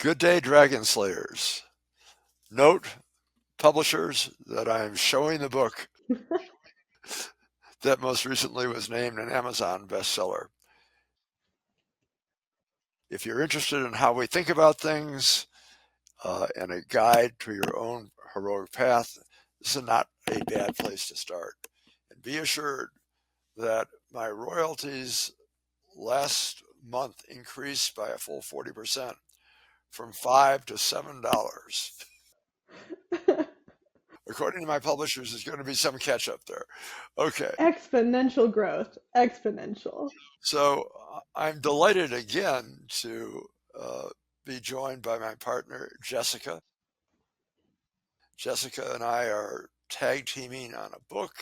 Good day, Dragon Slayers. Note, publishers, that I am showing the book that most recently was named an Amazon bestseller. If you're interested in how we think about things and a guide to your own heroic path, this is not a bad place to start. And be assured that my royalties last month increased by a full 40% from $5 to $7. According to my publishers, there's going to be some catch up there. Okay, Exponential growth. Exponential. so I'm delighted again to uh, be joined by my partner, Jessica. Jessica and I are tag teaming on a book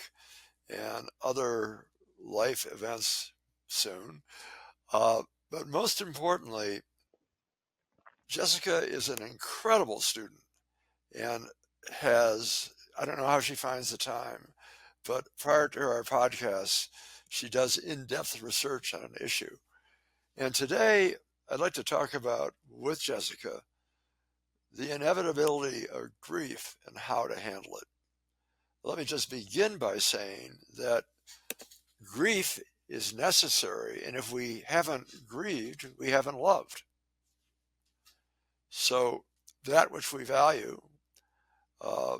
and other life events soon. But most importantly, Jessica is an incredible student and has, I don't know how she finds the time, but prior to our podcast, she does in depth research on an issue. And today, I'd like to talk about with Jessica the inevitability of grief and how to handle it. Let me just begin by saying that grief is necessary, and if we haven't grieved, we haven't loved. So, that which we value, uh,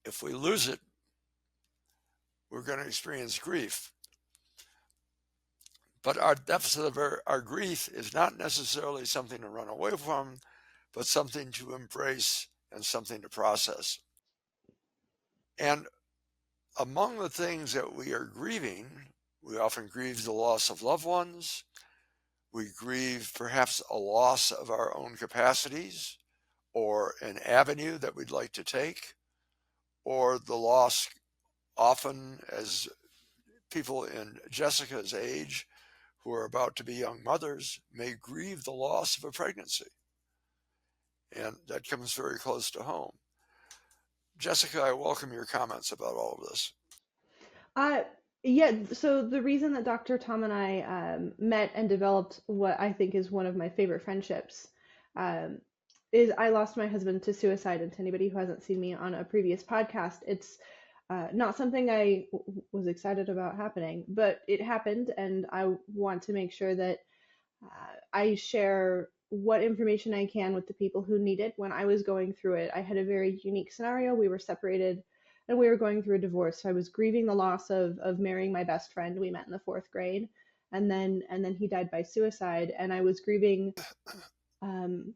if we lose it, we're going to experience grief. But our deficit of our grief is not necessarily something to run away from, but something to embrace and something to process. And among the things that we are grieving, we often grieve the loss of loved ones. We grieve perhaps a loss of our own capacities or an avenue that we'd like to take, or the loss, often as people in Jessica's age who are about to be young mothers may grieve the loss of a pregnancy. And that comes very close to home. Jessica, I welcome your comments about all of this. Uh, yeah, so the reason that Dr. Tom and I met and developed what I think is one of my favorite friendships um, is I lost my husband to suicide. And to anybody who hasn't seen me on a previous podcast, it's not something was excited about happening, but it happened, and I want to make sure that I share what information I can with the people who need it. When I was going through it, I had a very unique scenario. We were separated and we were going through a divorce. So I was grieving the loss of marrying my best friend. We met in the fourth grade, and then he died by suicide. And I was grieving um,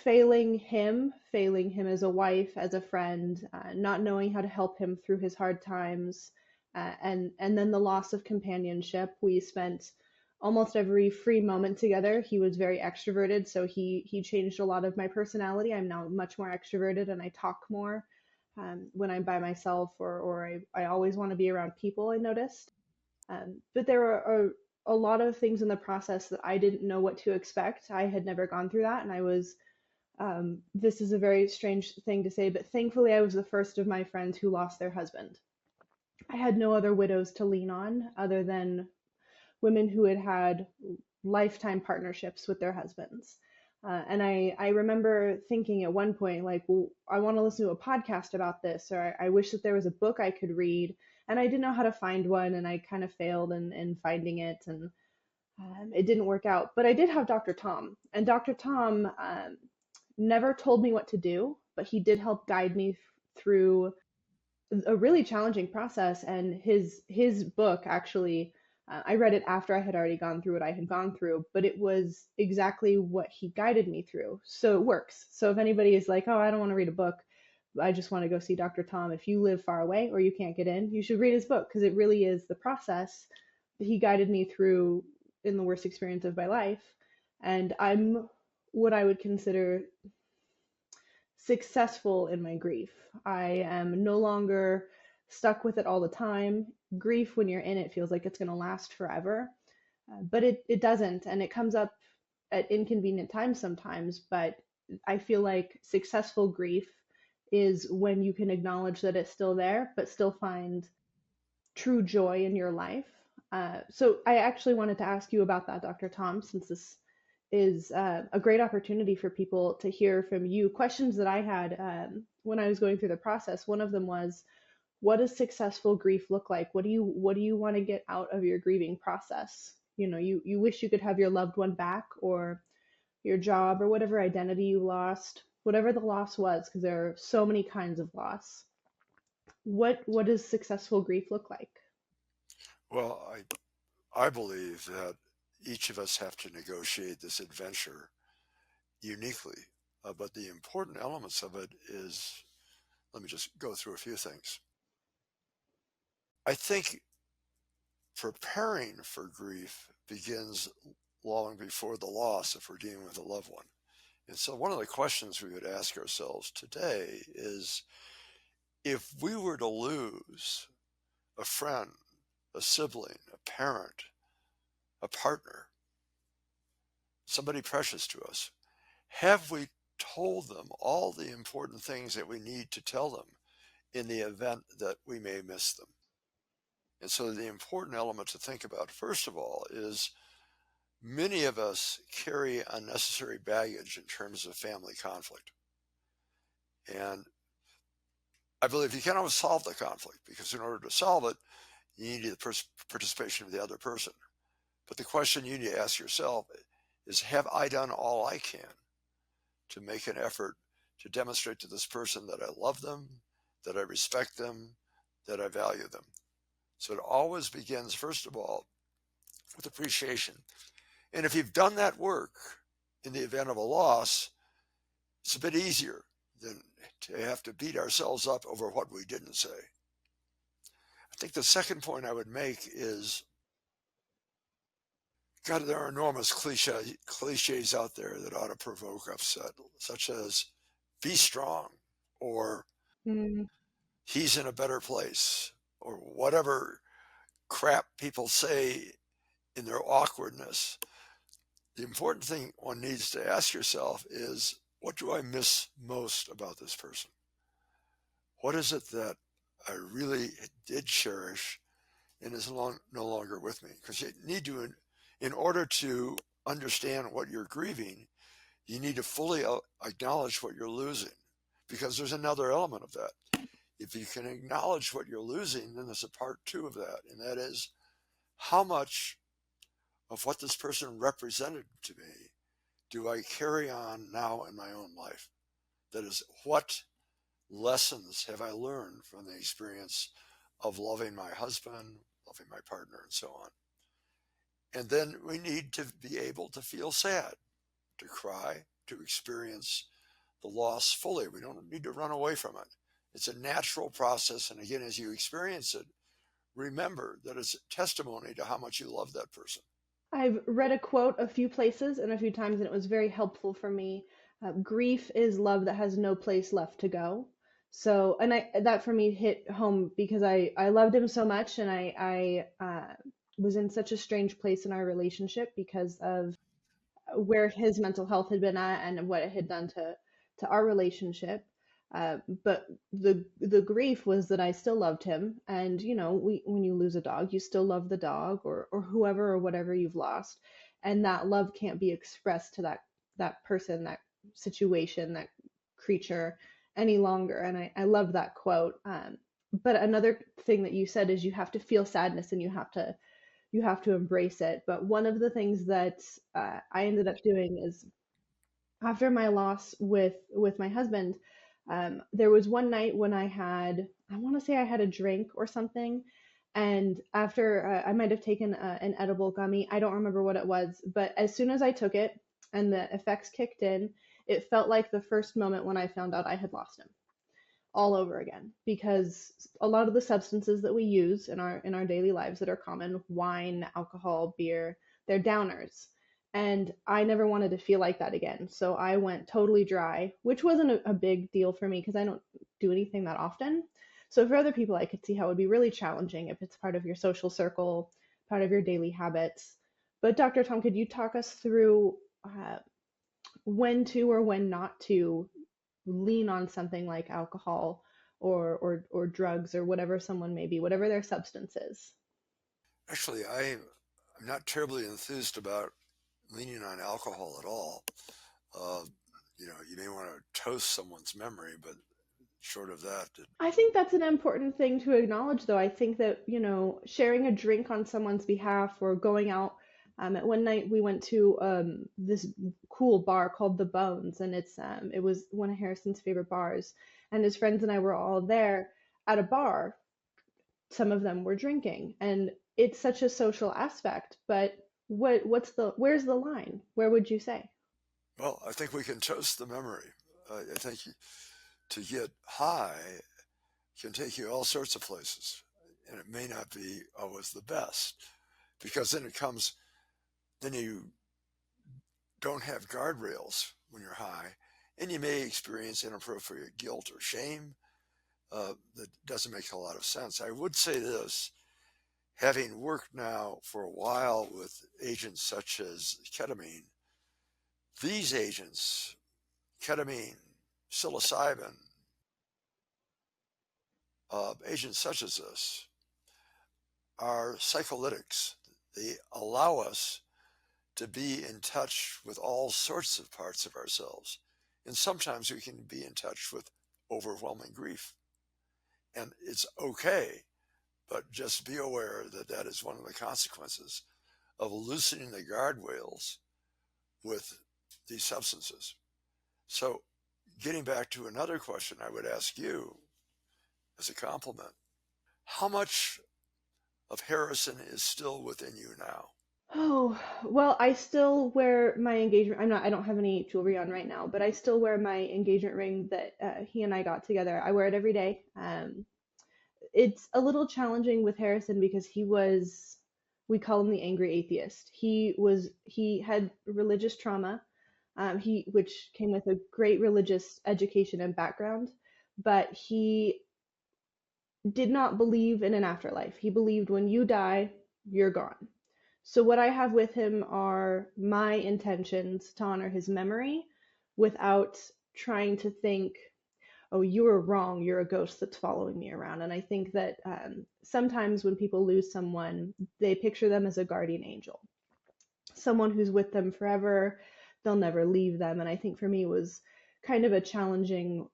failing him as a wife, as a friend, not knowing how to help him through his hard times, and then the loss of companionship. We spent almost every free moment together. He was very extroverted, so he changed a lot of my personality. I'm now much more extroverted, and I talk more when I'm by myself, or I always want to be around people. I noticed, but there were a lot of things in the process that I didn't know what to expect. I had never gone through that, and I was this is a very strange thing to say, but thankfully I was the first of my friends who lost their husband. I had no other widows to lean on other than women who had had lifetime partnerships with their husbands. And I remember thinking at one point, like, well, I want to listen to a podcast about this, or I wish that there was a book I could read. And I didn't know how to find one, and I kind of failed in finding it, and it didn't work out. But I did have Dr. Tom, and Dr. Tom never told me what to do, but he did help guide me through a really challenging process. And his book actually, I read it after I had already gone through what I had gone through, but it was exactly what he guided me through. So it works. So if anybody is like, oh, I don't want to read a book, I just want to go see Dr. Tom. If you live far away or you can't get in, you should read his book, because it really is the process that he guided me through in the worst experience of my life. And I'm what I would consider successful in my grief. I am no longer stuck with it all the time. Grief, when you're in it, feels like it's going to last forever, but it doesn't. And it comes up at inconvenient times sometimes. But I feel like successful grief is when you can acknowledge that it's still there, but still find true joy in your life. So I actually wanted to ask you about that, Dr. Tom, since this is a great opportunity for people to hear from you. Questions that I had when I was going through the process. One of them was, what does successful grief look like? What do you want to get out of your grieving process? You wish you could have your loved one back, or your job, or whatever identity you lost, whatever the loss was, because there are so many kinds of loss. What does successful grief look like? Well, I believe that each of us have to negotiate this adventure uniquely. But the important elements of it is, let me just go through a few things. I think preparing for grief begins long before the loss if we're dealing with a loved one. And so, one of the questions we would ask ourselves today is, if we were to lose a friend, a sibling, a parent, a partner, somebody precious to us, have we told them all the important things that we need to tell them in the event that we may miss them? And so, the important element to think about, first of all, is many of us carry unnecessary baggage in terms of family conflict. And I believe you can't always solve the conflict, because in order to solve it, you need the participation of the other person. But the question you need to ask yourself is, have I done all I can to make an effort to demonstrate to this person that I love them, that I respect them, that I value them? So it always begins, first of all, with appreciation. And if you've done that work in the event of a loss, it's a bit easier than to have to beat ourselves up over what we didn't say. I think the second point I would make is, God, there are enormous cliches out there that ought to provoke upset, such as be strong, or Mm, he's in a better place, or whatever crap people say in their awkwardness. The important thing one needs to ask yourself is, what do I miss most about this person? What is it that I really did cherish and is no longer with me? Because you need to, in order to understand what you're grieving, you need to fully acknowledge what you're losing, because there's another element of that. If you can acknowledge what you're losing, then there's a part two of that, and that is, how much of what this person represented to me do I carry on now in my own life? That is, what lessons have I learned from the experience of loving my husband, loving my partner, and so on? And then we need to be able to feel sad, to cry, to experience the loss fully. We don't need to run away from it. It's a natural process. And again, as you experience it, remember that it's a testimony to how much you love that person. I've read a quote a few places and a few times, and it was very helpful for me. Grief is love that has no place left to go. So, and that for me hit home because I loved him so much, and I was in such a strange place in our relationship because of where his mental health had been at and what it had done to our relationship. But the grief was that I still loved him, and we when you lose a dog, you still love the dog, or whoever or whatever you've lost, and that love can't be expressed to that person, that situation, that creature any longer. And I love that quote. But another thing that you said is you have to feel sadness and you have to embrace it. But one of the things that I ended up doing is, after my loss with my husband, there was one night when I want to say I had a drink or something, and after I might have taken an edible gummy. I don't remember what it was, but as soon as I took it and the effects kicked in, it felt like the first moment when I found out I had lost him all over again, because a lot of the substances that we use in our daily lives that are common, wine, alcohol, beer, they're downers, and I never wanted to feel like that again, so I went totally dry, which wasn't a big deal for me because I don't do anything that often. So for other people, I could see how it would be really challenging if it's part of your social circle, part of your daily habits. But Dr. Tom, could you talk us through when to or when not to lean on something like alcohol or drugs or whatever someone may be, whatever their substance is? Actually, I'm not terribly enthused about leaning on alcohol at all. Uh, you may want to toast someone's memory, but short of that, I think that's an important thing to acknowledge, though. I think that, sharing a drink on someone's behalf or going out. At one night, we went to this cool bar called The Bones, and it was one of Harrison's favorite bars. And his friends and I were all there at a bar. Some of them were drinking, and it's such a social aspect. But where's the line? Where would you say? well, I think we can toast the memory. I think to get high can take you all sorts of places, and it may not be always the best because then you don't have guardrails when you're high, and you may experience inappropriate guilt or shame that doesn't make a lot of sense. I would say this, having worked now for a while with agents such as ketamine, these agents, ketamine, psilocybin, agents such as this, are psycholytics. They allow us to be in touch with all sorts of parts of ourselves. And sometimes we can be in touch with overwhelming grief. And it's okay, but just be aware that that is one of the consequences of loosening the guardrails with these substances. So, getting back to another question I would ask you as a compliment, how much of Harrison is still within you now? Oh, well, I still wear my engagement. I don't have any jewelry on right now, but I still wear my engagement ring that he and I got together. I wear it every day. It's a little challenging with Harrison because we call him the angry atheist. He had religious trauma, which came with a great religious education and background, but he did not believe in an afterlife. He believed when you die, you're gone. So what I have with him are my intentions to honor his memory without trying to think, oh, you were wrong, you're a ghost that's following me around. And I think that sometimes when people lose someone, they picture them as a guardian angel, someone who's with them forever, they'll never leave them. And I think for me it was kind of a challenging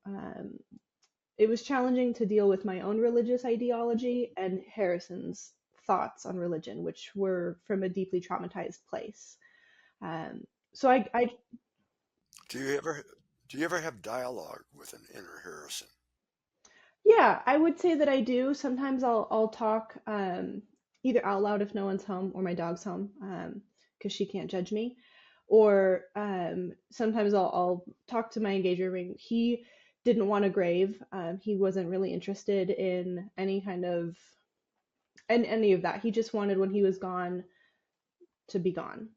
it was challenging to deal with my own religious ideology and Harrison's thoughts on religion, which were from a deeply traumatized place. Um, so I Do you ever do you ever have dialogue with an inner Harrison? yeah, I would say that I do. Sometimes I'll talk either out loud if no one's home or my dog's home because she can't judge me, or sometimes I'll talk to my engager ring. He didn't want a grave. He wasn't really interested in any of that. He just wanted when he was gone to be gone.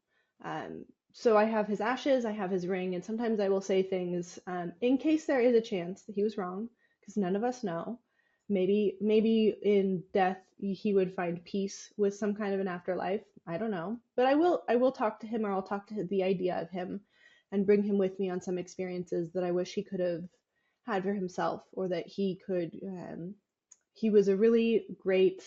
So I have his ashes, I have his ring, and sometimes I will say things in case there is a chance that he was wrong, because none of us know. Maybe in death he would find peace with some kind of an afterlife. I don't know, but I will talk to him, or I'll talk to the idea of him, and bring him with me on some experiences that I wish he could have had for himself, or that he could. He was a really great,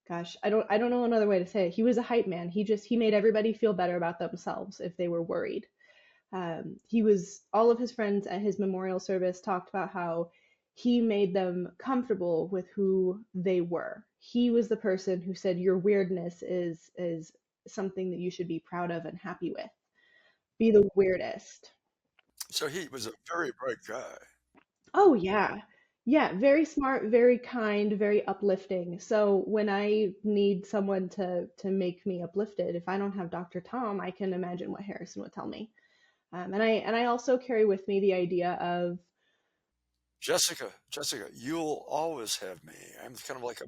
gosh, I don't know another way to say it. He was a hype man. He made everybody feel better about themselves if they were worried. He was all of his friends at his memorial service talked about how he made them comfortable with who they were. He was the person who said your weirdness is something that you should be proud of and happy with. Be the weirdest. So he was a very bright guy. Oh yeah. Yeah, very smart, very kind, very uplifting. So when I need someone to make me uplifted, if I don't have Dr. Tom, I can imagine what Harrison would tell me. And I also carry with me the idea of Jessica, you'll always have me. I'm kind of like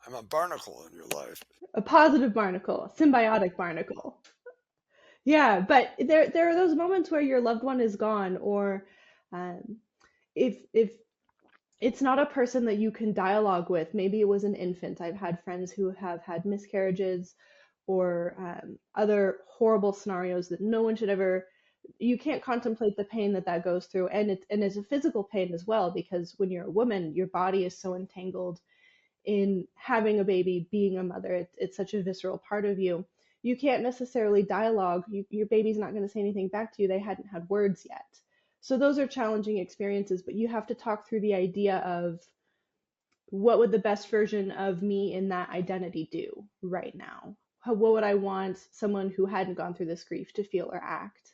I'm a barnacle in your life. a positive barnacle, a symbiotic barnacle. Yeah, but there are those moments where your loved one is gone, or um, if it's not a person that you can dialogue with. Maybe it was an infant. I've had friends who have had miscarriages or other horrible scenarios that no one should ever. You can't contemplate the pain that that goes through, and it's a physical pain as well because when you're a woman, your body is so entangled in having a baby, being a mother. It's such a visceral part of you. you can't necessarily dialogue. Your baby's not going to say anything back to you. They hadn't had words yet. So those are challenging experiences, but you have to talk through the idea of what would the best version of me in that identity do right now? What would I want someone who hadn't gone through this grief to feel or act?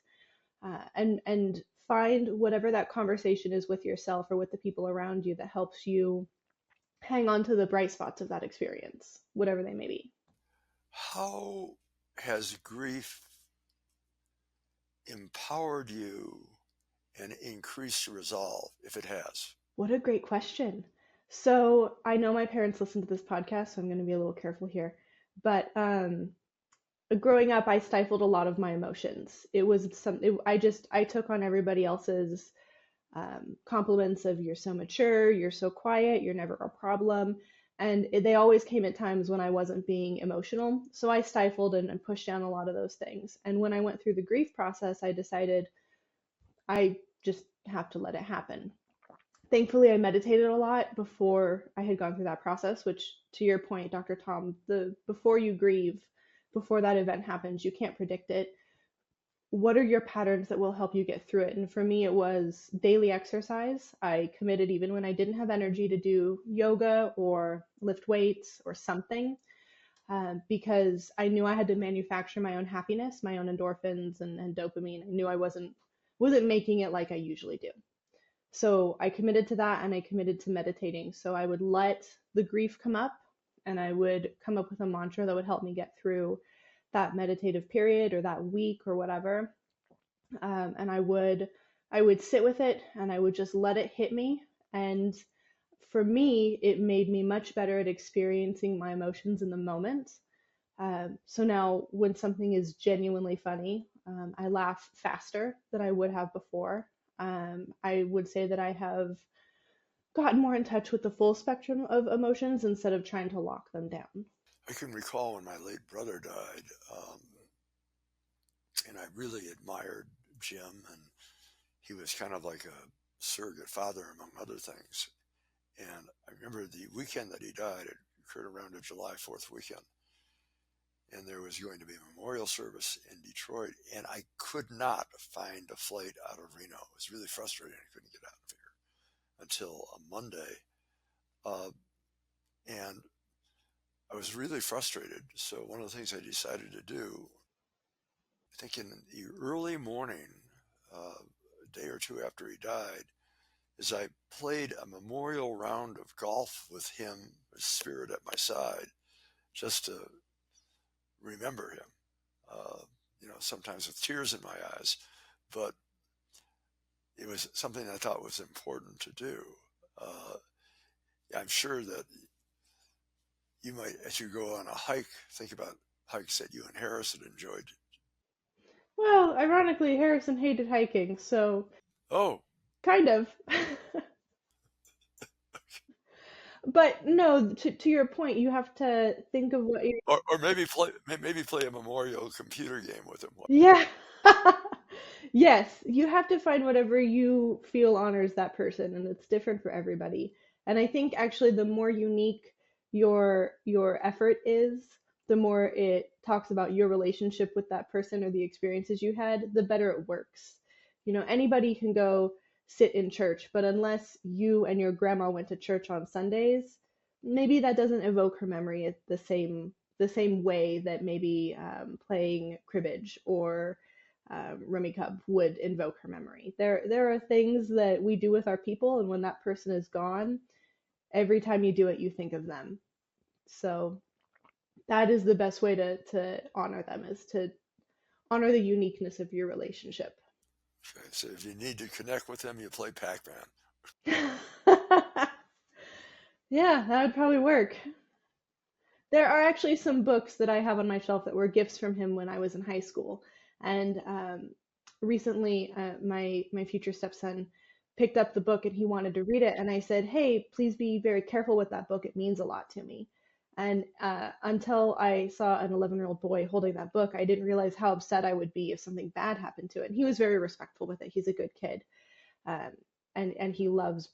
And find whatever that conversation is with yourself or with the people around you that helps you hang on to the bright spots of that experience, whatever they may be. How has grief empowered you and increased your resolve, if it has? What a great question. So I know my parents listen to this podcast, so I'm going to be a little careful here. But growing up, I stifled a lot of my emotions. It was I took on everybody else's compliments of you're so mature, you're so quiet, you're never a problem. And they always came at times when I wasn't being emotional. So I stifled and pushed down a lot of those things. And when I went through the grief process, I decided I just have to let it happen. Thankfully, I meditated a lot before I had gone through that process, which to your point, Dr. Tom, the before you grieve, before that event happens, you can't predict it. What are your patterns that will help you get through it? And for me, it was daily exercise. I committed even when I didn't have energy to do yoga or lift weights or something, because I knew I had to manufacture my own happiness, my own endorphins and dopamine. I knew I wasn't making it like I usually do. So I committed to that and I committed to meditating. So I would let the grief come up and I would come up with a mantra that would help me get through that meditative period or that week or whatever. And I would sit with it and I would just let it hit me. And for me, it made me much better at experiencing my emotions in the moment. So now when something is genuinely funny, I laugh faster than I would have before. I would say that I have gotten more in touch with the full spectrum of emotions instead of trying to lock them down. I can recall when my late brother died, um, and I really admired Jim, and he was kind of like a surrogate father, among other things. And I remember the weekend that he died, it occurred around the July 4th weekend. And there was going to be a memorial service in Detroit, and I could not find a flight out of Reno. It was really frustrating. I couldn't get out of here until a Monday. Uh, and I was really frustrated. So one of the things I decided to do, I think in the early morning, a day or two after he died, is I played a memorial round of golf with him, his spirit at my side, just to remember him. Uh, sometimes with tears in my eyes, but it was something I thought was important to do. Uh, I'm sure that you might, as you go on a hike, think about hikes that you and Harris had enjoyed. Well, ironically, Harrison hated hiking, so Oh, kind of. But no, to your point, you have to think of what you're. or maybe play a memorial computer game with him. Yeah. Yes, you have to find whatever you feel honors that person, and it's different for everybody. And I think actually the more unique your effort is, the more it talks about your relationship with that person or the experiences you had, the better it works. Anybody can go sit in church, but unless you and your grandma went to church on Sundays, maybe that doesn't evoke her memory at the same way that maybe playing cribbage or Rummy Cub would invoke her memory. There are things that we do with our people, and when that person is gone, every time you do it, you think of them. So that is the best way to honor them, is to honor the uniqueness of your relationship. Okay, so if you need to connect with them, you play Pac-Man. Yeah, that would probably work. There are actually some books that I have on my shelf that were gifts from him when I was in high school. And recently, my future stepson picked up the book and he wanted to read it. And I said, "Hey, please be very careful with that book. It means a lot to me." And until I saw an 11-year-old boy holding that book, I didn't realize how upset I would be if something bad happened to it. And he was very respectful with it. He's a good kid, um, and he loves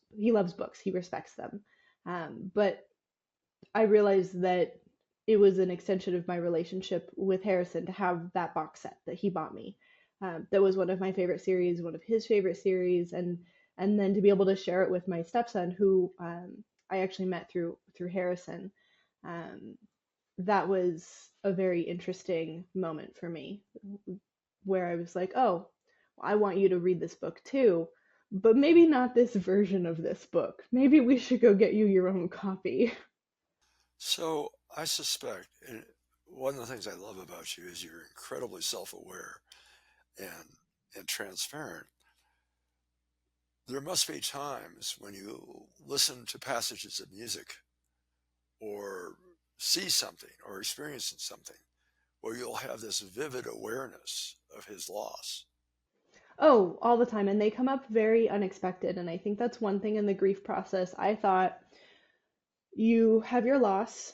books. He respects them. But I realized that it was an extension of my relationship with Harrison to have that box set that he bought me. That was one of my favorite series, one of his favorite series, and then to be able to share it with my stepson, who I actually met through Harrison. Um, that was a very interesting moment for me, where I was like, oh, I want you to read this book too, but maybe not this version of this book. Maybe we should go get you your own copy. So I suspect, and one of the things I love about you is you're incredibly self-aware and and transparent. There must be times when you listen to passages of music or see something or experience something where you'll have this vivid awareness of his loss. Oh, all the time. And they come up very unexpected. And I think that's one thing in the grief process. I thought you have your loss,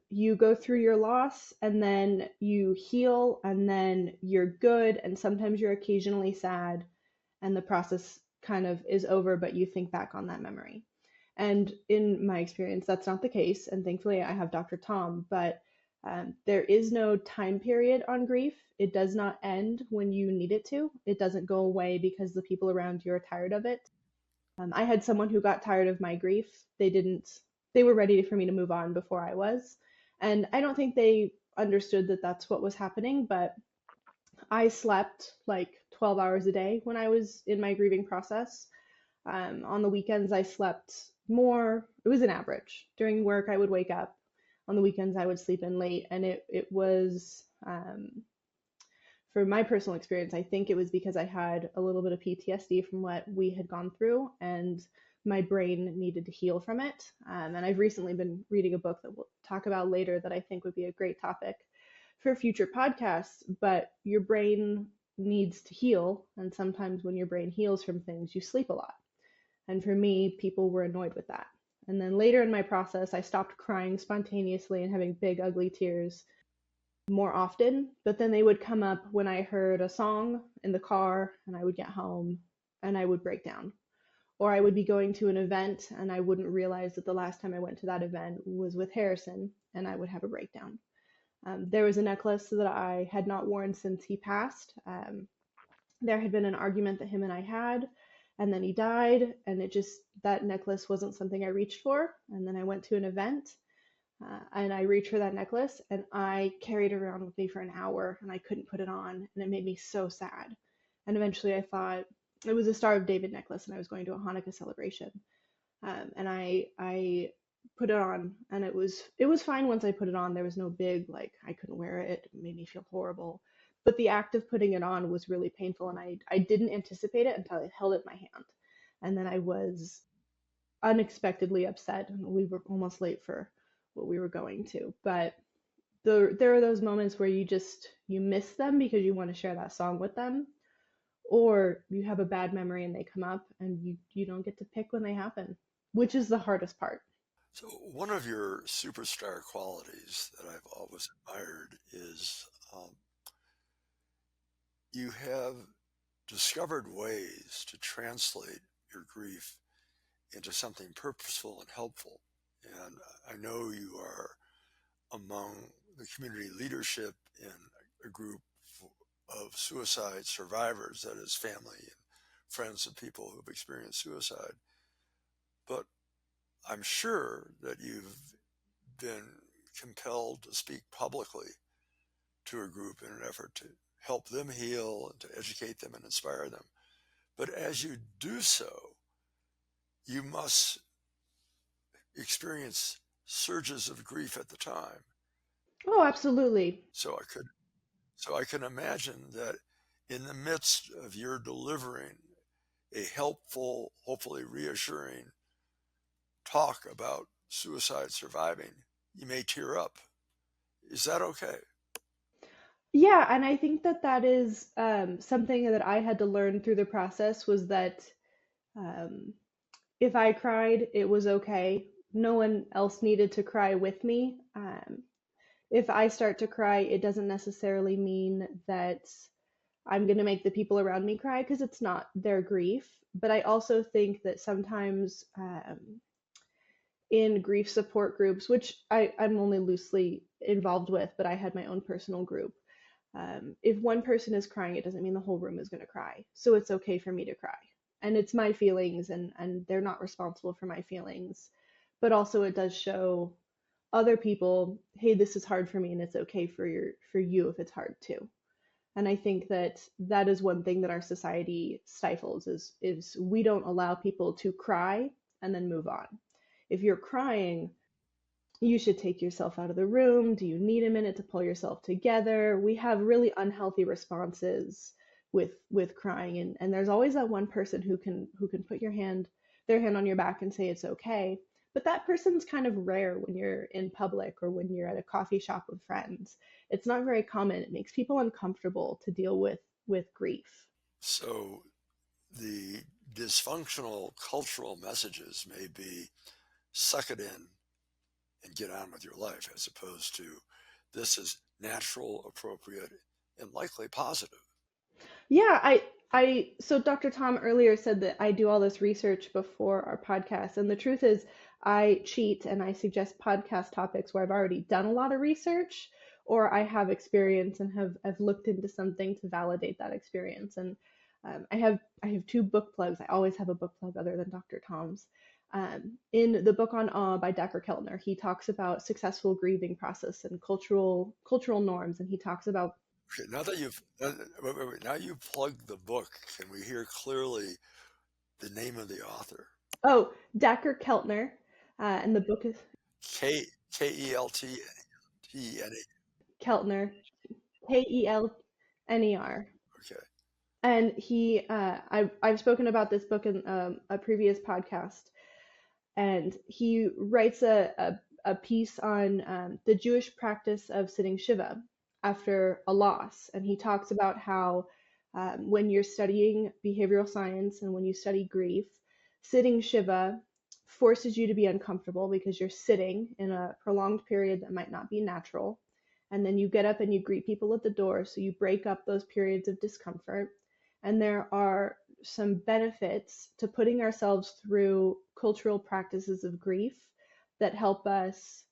you go through your loss, and then you heal, and then you're good. And sometimes you're occasionally sad, and the process kind of is over, but you think back on that memory. And in my experience, that's not the case. And thankfully, I have Dr. Tom, but there is no time period on grief. It does not end when you need it to. It doesn't go away because the people around you are tired of it. I had someone who got tired of my grief. They were ready for me to move on before I was. And I don't think they understood that that's what was happening, but I slept like 12 hours a day when I was in my grieving process. On the weekends, I slept more. It was an average. During work, I would wake up. On the weekends, I would sleep in late. And it was, for my personal experience, I think it was because I had a little bit of PTSD from what we had gone through, and my brain needed to heal from it. And I've recently been reading a book that we'll talk about later that I think would be a great topic for future podcasts. But your brain needs to heal, and sometimes when your brain heals from things, you sleep a lot. And for me, people were annoyed with that. And then later in my process, I stopped crying spontaneously and having big, ugly tears more often. But then they would come up when I heard a song in the car and I would get home and I would break down. Or I would be going to an event and I wouldn't realize that the last time I went to that event was with Harrison and I would have a breakdown. There was a necklace that I had not worn since he passed. There had been an argument that him and I had, and then he died, and that necklace wasn't something I reached for. And then I went to an event, and I reached for that necklace, and I carried it around with me for an hour, and I couldn't put it on, and it made me so sad. And eventually I thought it was a Star of David necklace, and I was going to a Hanukkah celebration. And I put it on, and it was fine once I put it on. There was no big like I couldn't wear it. It made me feel horrible. But the act of putting it on was really painful, and I didn't anticipate it until I held it in my hand, and then I was unexpectedly upset, and we were almost late for what we were going to. But there are those moments where you miss them because you want to share that song with them, or you have a bad memory and they come up and you don't get to pick when they happen, which is the hardest part. So one of your superstar qualities that I've always admired is you have discovered ways to translate your grief into something purposeful and helpful. And I know you are among the community leadership in a group of suicide survivors, that is, family and friends of people who've experienced suicide. But I'm sure that you've been compelled to speak publicly to a group in an effort to help them heal and to educate them and inspire them. But as you do so, you must experience surges of grief at the time. Oh, absolutely. So I could so I can imagine that in the midst of your delivering a helpful, hopefully reassuring talk about suicide surviving, you may tear up. Is that okay? Yeah, and I think that that is something that I had to learn through the process was that um, if I cried, it was okay. No one else needed to cry with me. If I start to cry, it doesn't necessarily mean that I'm going to make the people around me cry because it's not their grief. But I also think that sometimes in grief support groups, which I'm only loosely involved with, but I had my own personal group. If one person is crying, it doesn't mean the whole room is going to cry. So it's okay for me to cry. And it's my feelings, and they're not responsible for my feelings. But also, it does show other people, hey, this is hard for me, and it's okay for you if it's hard too. And I think that that is one thing that our society stifles is we don't allow people to cry and then move on. If you're crying, you should take yourself out of the room. Do you need a minute to pull yourself together? We have really unhealthy responses with crying, and there's always that one person who can put their hand on your back and say it's okay. But that person's kind of rare when you're in public or when you're at a coffee shop with friends. It's not very common. It makes people uncomfortable to deal with grief. So the dysfunctional cultural messages may be suck it in and get on with your life, as opposed to this is natural, appropriate, and likely positive. Yeah, so Dr. Tom earlier said that I do all this research before our podcast, and the truth is I cheat and I suggest podcast topics where I've already done a lot of research or I have experience and have looked into something to validate that experience. And I have two book plugs. I always have a book plug other than Dr. Tom's. In the book on awe by Decker Keltner, he talks about successful grieving process and cultural norms, and he talks about Okay, now that you've now you plugged the book, can we hear clearly the name of the author? oh, Decker Keltner, and the book is Keltner. Keltner, Kelner. Okay. And I've spoken about this book in a previous podcast, and he writes a piece on the Jewish practice of sitting Shiva after a loss. And he talks about how when you're studying behavioral science and when you study grief, sitting Shiva forces you to be uncomfortable because you're sitting in a prolonged period that might not be natural. And then you get up and you greet people at the door. So you break up those periods of discomfort. And there are some benefits to putting ourselves through cultural practices of grief that help us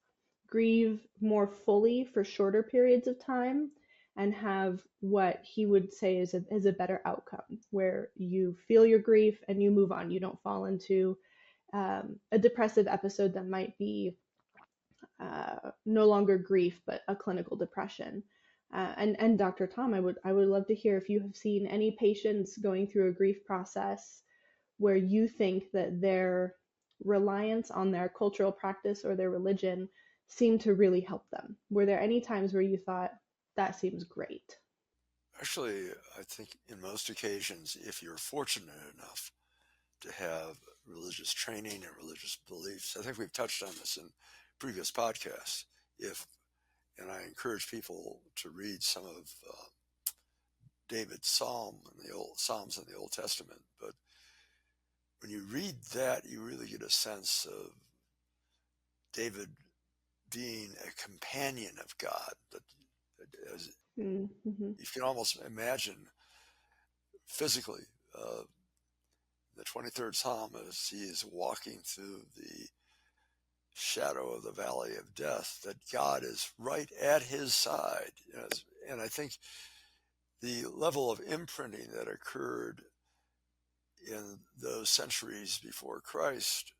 grieve more fully for shorter periods of time and have what he would say is a better outcome where you feel your grief and you move on. You don't fall into a depressive episode that might be no longer grief but a clinical depression. And Dr. Tom, I would love to hear if you have seen any patients going through a grief process where you think that their reliance on their cultural practice or their religion seemed to really help them. Were there any times where you thought that seems great? Actually, I think in most occasions, if you're fortunate enough to have religious training and religious beliefs, I think we've touched on this in previous podcasts. If and I encourage people to read some of David's Psalms in the Old Testament. But when you read that, you really get a sense of David being a companion of God. As Mm-hmm. you can almost imagine physically, the 23rd Psalm as he is walking through the shadow of the valley of death, that God is right at his side. And I think the level of imprinting that occurred in those centuries before Christ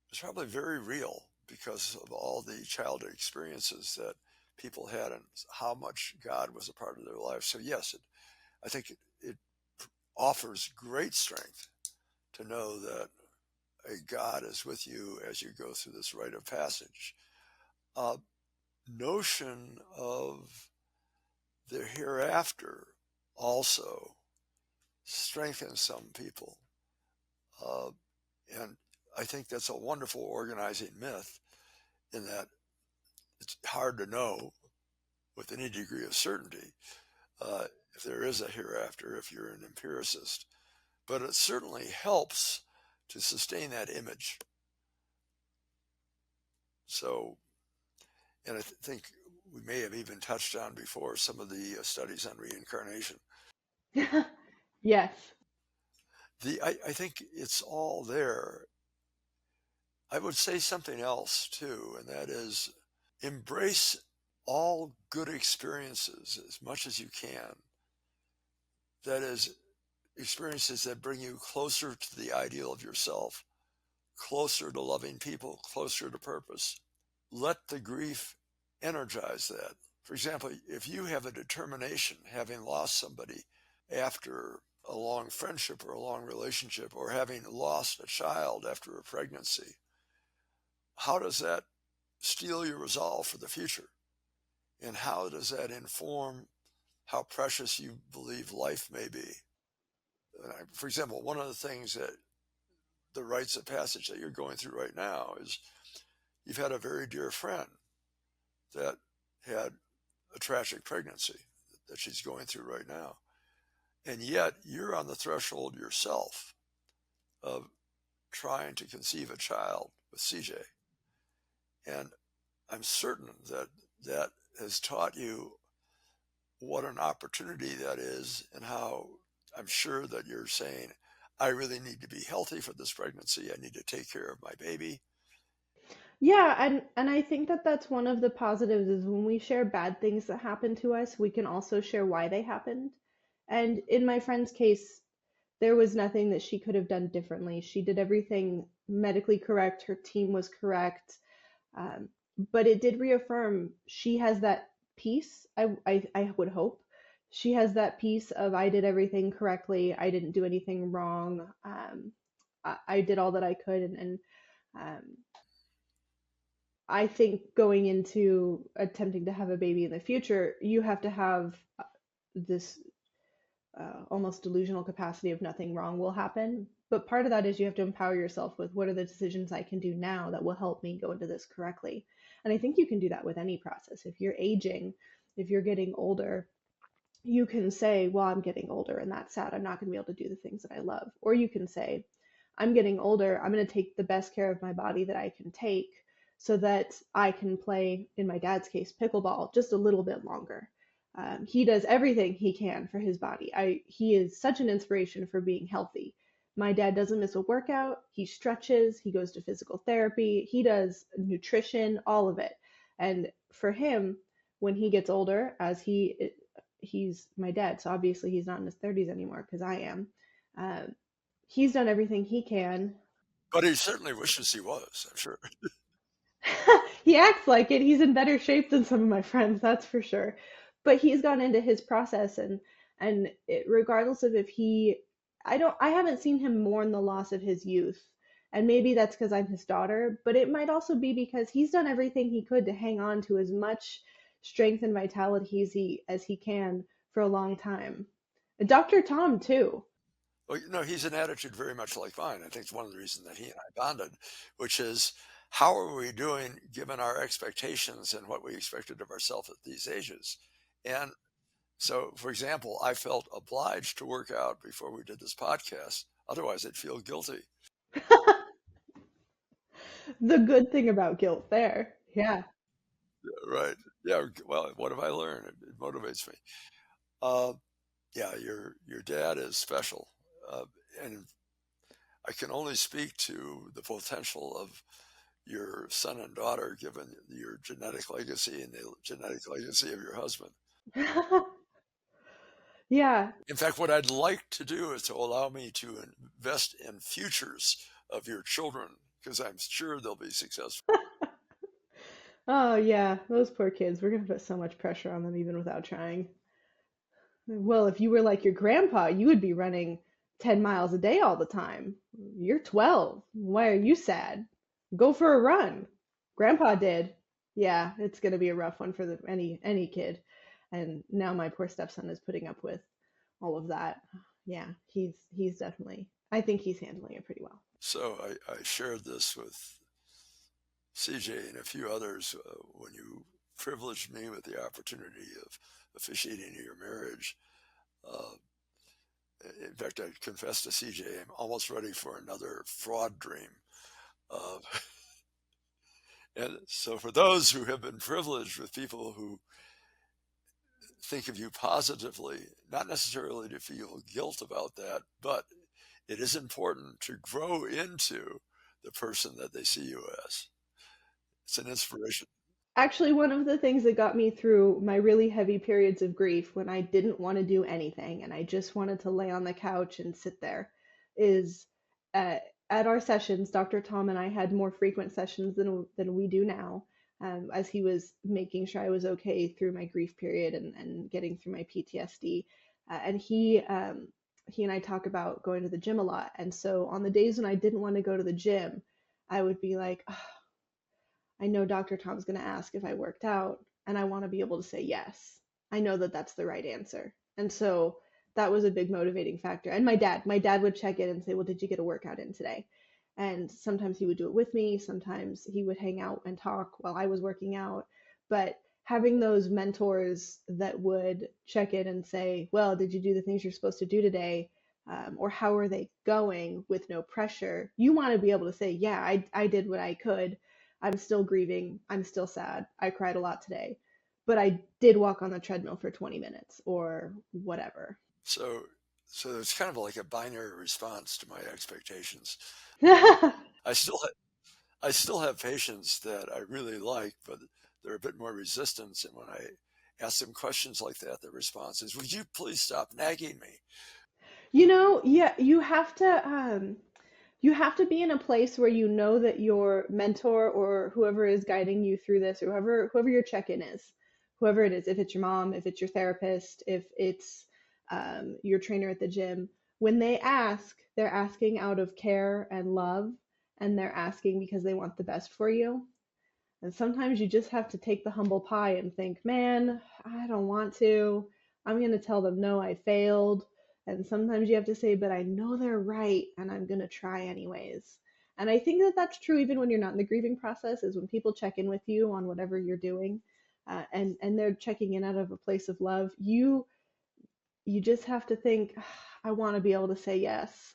was probably very real because of all the childhood experiences that people had and how much God was a part of their life. So yes, I think it offers great strength to know that a God is with you as you go through this rite of passage. Uh, Notion of the hereafter also strengthens some people. Uh, and I think that's a wonderful organizing myth in that it's hard to know with any degree of certainty uh, if there is a hereafter if you're an empiricist. But it certainly helps to sustain that image. So, and I think we may have even touched on before some of the studies on reincarnation. Yes. I think it's all there I would say something else too, and that is embrace all good experiences as much as you can. That is, experiences that bring you closer to the ideal of yourself, closer to loving people, closer to purpose. Let the grief energize that. For example, if you have a determination, having lost somebody after a long friendship or a long relationship, or having lost a child after a pregnancy, how does that steel your resolve for the future? And how does that inform how precious you believe life may be? For example, one of the things that the rites of passage that you're going through right now is you've had a very dear friend that had a tragic pregnancy that she's going through right now. And yet you're on the threshold yourself of trying to conceive a child with CJ. And I'm certain that that has taught you what an opportunity that is, and how I'm sure that you're saying, I really need to be healthy for this pregnancy. I need to take care of my baby. Yeah, and I think that that's one of the positives is when we share bad things that happen to us, we can also share why they happened. And in my friend's case, there was nothing that she could have done differently. She did everything medically correct, her team was correct. Um, but it did reaffirm she has that peace. I would hope she has that peace of I did everything correctly. I didn't do anything wrong. I did all that I could, and um, I think going into attempting to have a baby in the future, you have to have this almost delusional capacity of nothing wrong will happen. But part of that is you have to empower yourself with what are the decisions I can do now that will help me go into this correctly. And I think you can do that with any process. If you're aging, if you're getting older, you can say, well, I'm getting older and that's sad. I'm not going to be able to do the things that I love. Or you can say, I'm getting older. I'm going to take the best care of my body that I can take so that I can play, in my dad's case, pickleball just a little bit longer. He does everything he can for his body. He is such an inspiration for being healthy. My dad doesn't miss a workout. He stretches. He goes to physical therapy. He does nutrition, all of it. And for him, when he gets older, as he's my dad, so obviously he's not in his 30s anymore because I am. Uh, he's done everything he can. But he certainly wishes he was, I'm sure. He acts like it. He's in better shape than some of my friends, that's for sure. But he's gone into his process, and regardless of if I haven't seen him mourn the loss of his youth. And maybe that's because I'm his daughter, but it might also be because he's done everything he could to hang on to as much strength and vitality as he can for a long time. Dr. Tom too. Well, he's an attitude very much like mine. I think it's one of the reasons that he and I bonded, which is how are we doing given our expectations and what we expected of ourselves at these ages? And so, for example, I felt obliged to work out before we did this podcast. Otherwise, I'd feel guilty. The good thing about guilt there. Yeah. Right. Yeah. Well, what have I learned? It motivates me. Uh, yeah, your dad is special. Uh, and I can only speak to the potential of your son and daughter, given your genetic legacy and the genetic legacy of your husband. Yeah. In fact, what I'd like to do is to allow me to invest in futures of your children, because I'm sure they'll be successful. Oh yeah, those poor kids. We're gonna put so much pressure on them even without trying. Well, if you were like your grandpa, you would be running 10 miles a day all the time. You're 12. Why are you sad? Go for a run. Grandpa did. Yeah, it's gonna be a rough one for any kid. And now my poor stepson is putting up with all of that. Yeah, he's definitely. I think he's handling it pretty well. So I shared this with CJ and a few others when you privileged me with the opportunity of officiating your marriage. Uh, in fact, I confessed to CJ, I'm almost ready for another fraud dream. Uh, and so, for those who have been privileged with people who think of you positively, not necessarily to feel guilt about that, but it is important to grow into the person that they see you as. It's an inspiration. Actually, one of the things that got me through my really heavy periods of grief when I didn't want to do anything and I just wanted to lay on the couch and sit there is uh, at our sessions, Dr. Tom and I had more frequent sessions than we do now, as he was making sure I was okay through my grief period and getting through my PTSD. And he and I talk about going to the gym a lot. And so on the days when I didn't want to go to the gym, I would be like, "Ugh, I know Dr. Tom's going to ask if I worked out, and I want to be able to say yes. I know that that's the right answer." And so that was a big motivating factor. And my dad would check in and say, "Well, did you get a workout in today?" And sometimes he would do it with me, sometimes he would hang out and talk while I was working out. But having those mentors that would check in and say, "Well, did you do the things you're supposed to do today?" Or how are they going with no pressure? You want to be able to say, "Yeah, I did what I could. I'm still grieving. I'm still sad. I cried a lot today, but I did walk on the treadmill for 20 minutes or whatever." So, so it's kind of like a binary response to my expectations. I still I still have patients that I really like, but they're a bit more resistant. And when I ask them questions like that, the response is, "Would you please stop nagging me?" Yeah, you have to be in a place where you know that your mentor or whoever is guiding you through this, or whoever your check-in is, whoever it is, if it's your mom, if it's your therapist, if it's your trainer at the gym, when they ask, they're asking out of care and love, and they're asking because they want the best for you. And sometimes you just have to take the humble pie and think, man, I don't want to. I'm going to tell them, no, I failed. And sometimes you have to say, but I know they're right and I'm going to try anyways. And I think that that's true even when you're not in the grieving process, is when people check in with you on whatever you're doing, and they're checking in out of a place of love. You just have to think, I want to be able to say yes.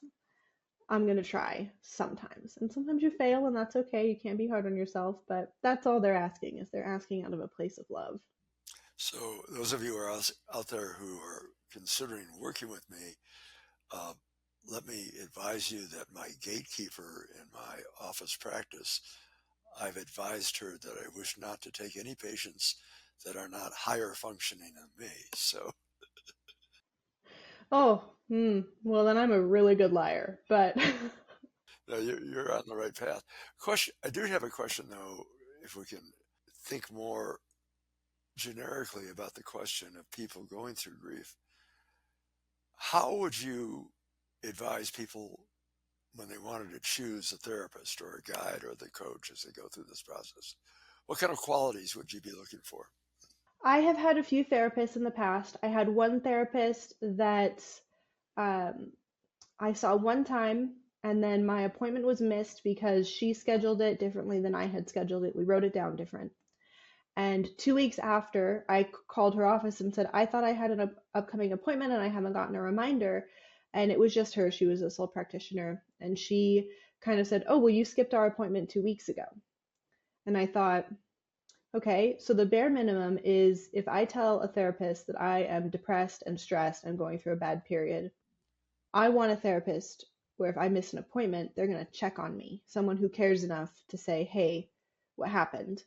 I'm going to try sometimes. And sometimes you fail, and that's okay. You can't be hard on yourself, but that's all they're asking, is they're asking out of a place of love. So, those of you who are out there who are considering working with me, uh, let me advise you that my gatekeeper in my office practice, I've advised her that I wish not to take any patients that are not higher functioning than me. So, Oh, well, then I'm a really good liar. But no, you're on the right path. Question: I do have a question though. If we can think more generically about the question of people going through grief, how would you advise people when they wanted to choose a therapist or a guide or the coach as they go through this process? What kind of qualities would you be looking for? I have had a few therapists in the past. I had one therapist that um, I saw one time, and then my appointment was missed because she scheduled it differently than I had scheduled it. We wrote it down different. And 2 weeks after, I called her office and said, I thought I had an upcoming appointment and I haven't gotten a reminder. And it was just her. She was a sole practitioner. And she kind of said, "Oh, well, you skipped our appointment 2 weeks ago." And I thought, okay, so the bare minimum is if I tell a therapist that I am depressed and stressed and going through a bad period, I want a therapist where if I miss an appointment, they're going to check on me, someone who cares enough to say, hey, what happened?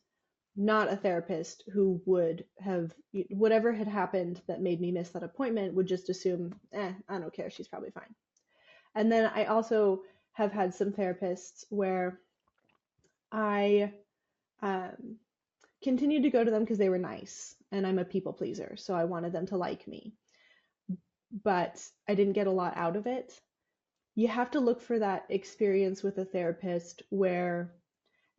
Not a therapist who would have, whatever had happened that made me miss that appointment, would just assume, I don't care, she's probably fine. And then I also have had some therapists where I um, continued to go to them because they were nice and I'm a people pleaser. So I wanted them to like me, but I didn't get a lot out of it. You have to look for that experience with a therapist where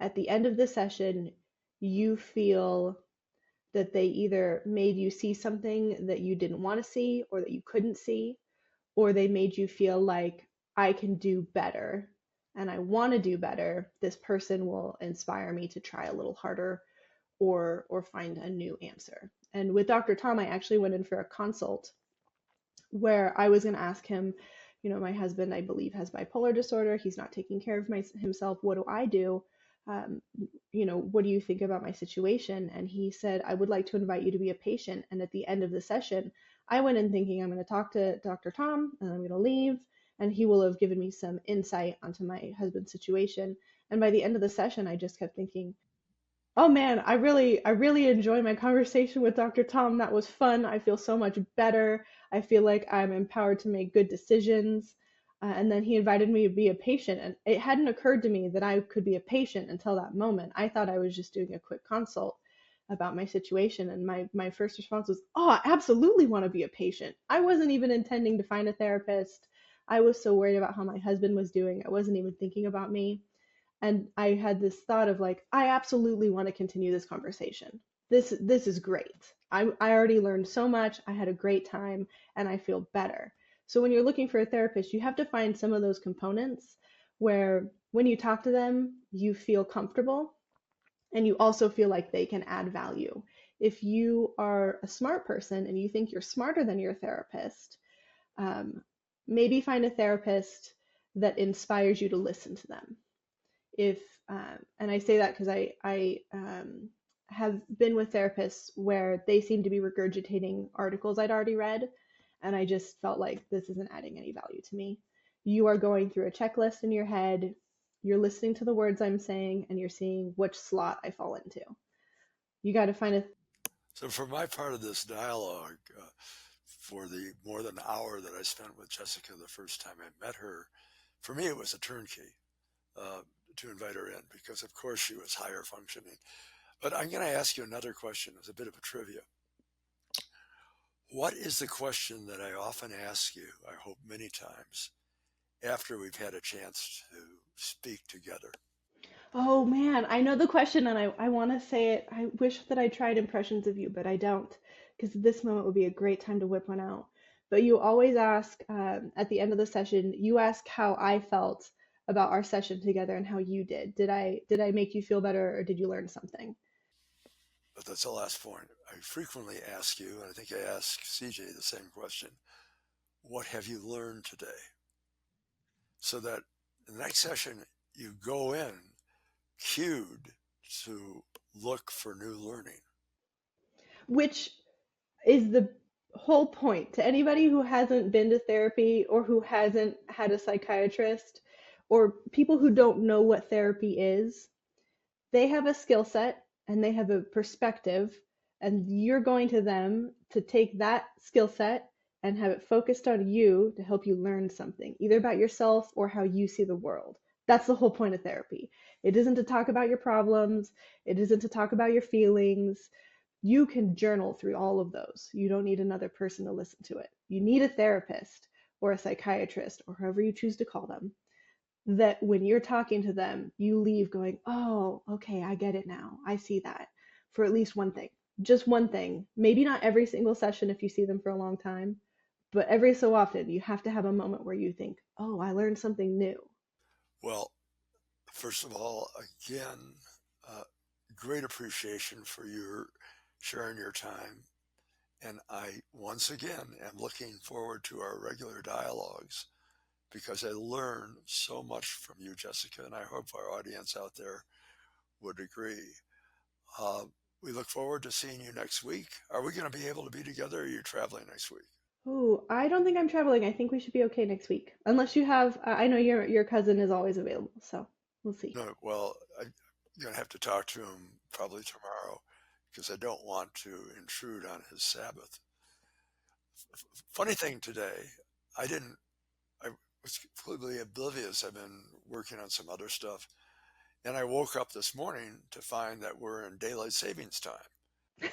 at the end of the session, you feel that they either made you see something that you didn't want to see or that you couldn't see, or they made you feel like I can do better and I want to do better. This person will inspire me to try a little harder or find a new answer. And with Dr. Tom, I actually went in for a consult where I was going to ask him, my husband, I believe, has bipolar disorder. He's not taking care of himself. What do I do? Um, what do you think about my situation? And he said, I would like to invite you to be a patient. And at the end of the session, I went in thinking I'm going to talk to Dr. Tom and I'm going to leave. and he will have given me some insight onto my husband's situation. And by the end of the session, I just kept thinking, oh man, I really enjoy my conversation with Dr. Tom. That was fun. I feel so much better. I feel like I'm empowered to make good decisions. And then he invited me to be a patient, and it hadn't occurred to me that I could be a patient until that moment. I thought I was just doing a quick consult about my situation, and my first response was, "Oh, I absolutely want to be a patient." I wasn't even intending to find a therapist. I was so worried about how my husband was doing. I wasn't even thinking about me. And I had this thought of like, I absolutely want to continue this conversation. This is great. I already learned so much. I had a great time and I feel better. So when you're looking for a therapist, you have to find some of those components where when you talk to them, you feel comfortable and you also feel like they can add value. If you are a smart person and you think you're smarter than your therapist, um, maybe find a therapist that inspires you to listen to them. If And I say that because I have been with therapists where they seem to be regurgitating articles I'd already read, and I just felt like this isn't adding any value to me. You are going through a checklist in your head, you're listening to the words I'm saying, and you're seeing which slot I fall into. You got to find a So for my part of this dialogue, for the more than an hour that I spent with Jessica the first time I met her, for me it was a turnkey uh, to invite her in because, of course, she was higher functioning. But I'm going to ask you another question as a bit of a trivia. What is the question that I often ask you, I hope many times, after we've had a chance to speak together? Oh man, I know the question and I want to say it. I wish that I tried impressions of you, but I don't, because this moment would be a great time to whip one out. But you always ask at the end of the session, you ask how I felt about our session together and how you did. Did I make you feel better or did you learn something? But that's the last point. I frequently ask you, and I think I ask CJ the same question, what have you learned today? So that the next session you go in cued to look for new learning. Which is the whole point to anybody who hasn't been to therapy or who hasn't had a psychiatrist or people who don't know what therapy is. They have a skill set and they have a perspective, and you're going to them to take that skill set and have it focused on you to help you learn something, either about yourself or how you see the world. That's the whole point of therapy. It isn't to talk about your problems, it isn't to talk about your feelings. You can journal through all of those. You don't need another person to listen to it. You need a therapist or a psychiatrist or however you choose to call them, that when you're talking to them, you leave going, oh, okay, I get it now. I see that for at least one thing. Just one thing. Maybe not every single session if you see them for a long time, but every so often you have to have a moment where you think, oh, I learned something new. Well, first of all, again, uh, great appreciation for your sharing your time. And I, once again, am looking forward to our regular dialogues because I learn so much from you, Jessica, and I hope our audience out there would agree. Uh, we look forward to seeing you next week. Are we going to be able to be together or are you traveling next week? Oh, I don't think I'm traveling. I think we should be okay next week. Unless you have, I know your cousin is always available, so we'll see. No, well, I'm going to have to talk to him probably tomorrow because I don't want to intrude on his Sabbath. Funny thing today, I didn't, I was completely oblivious. I've been working on some other stuff. And I woke up this morning to find that we're in daylight savings time.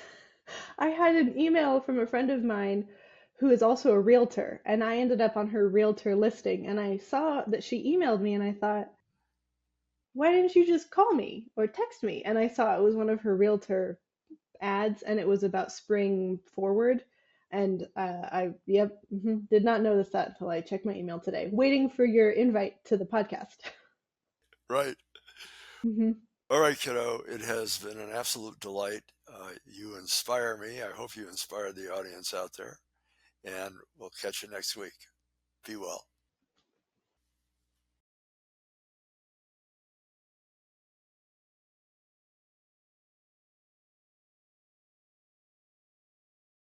I had an email from a friend of mine who is also a realtor, and I ended up on her realtor listing, and I saw that she emailed me, and I thought, why didn't you just call me or text me? And I saw it was one of her realtor ads, and it was about spring forward. And yep, did not notice that until I checked my email today, waiting for your invite to the podcast. Right. hmm All right, kiddo. It has been an absolute delight. You inspire me. I hope you inspire the audience out there. And we'll catch you next week. Be well.